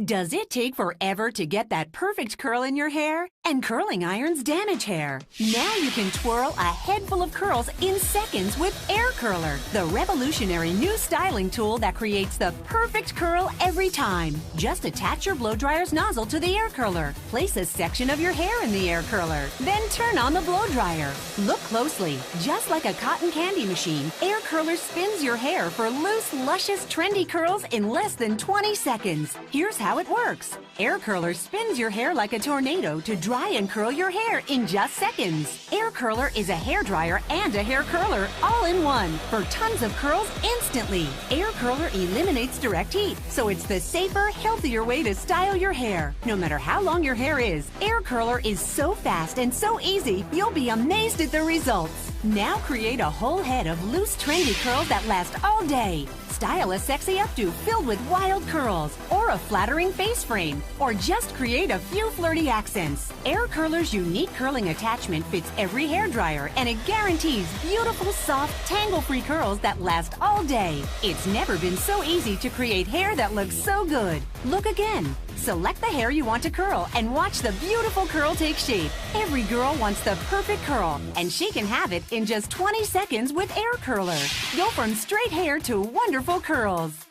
Does it take forever to get that perfect curl in your hair? And curling irons damage hair. Now you can twirl a head full of curls in seconds with Air Curler, the revolutionary new styling tool that creates the perfect curl every time. Just attach your blow dryer's nozzle to the air curler. Place a section of your hair in the air curler. Then turn on the blow dryer. Look closely. Just like a cotton candy machine, Air Curler spins your hair for loose, luscious, trendy curls in less than 20 seconds. Here's how it works. Air Curler spins your hair like a tornado to dry and curl your hair in just seconds. Air Curler is a hair dryer and a hair curler all in one for tons of curls instantly. Air Curler eliminates direct heat, so it's the safer, healthier way to style your hair. No matter how long your hair is, Air Curler is so fast and so easy, you'll be amazed at the results. Now create a whole head of loose, trendy curls that last all day. Style a sexy updo filled with wild curls, or a flattering face frame, or just create a few flirty accents. Air Curler's unique curling attachment fits every hairdryer, and it guarantees beautiful, soft, tangle-free curls that last all day. It's never been so easy to create hair that looks so good. Look again. Select the hair you want to curl and watch the beautiful curl take shape. Every girl wants the perfect curl, and she can have it in just 20 seconds with Air Curler. Go from straight hair to wonderful curls.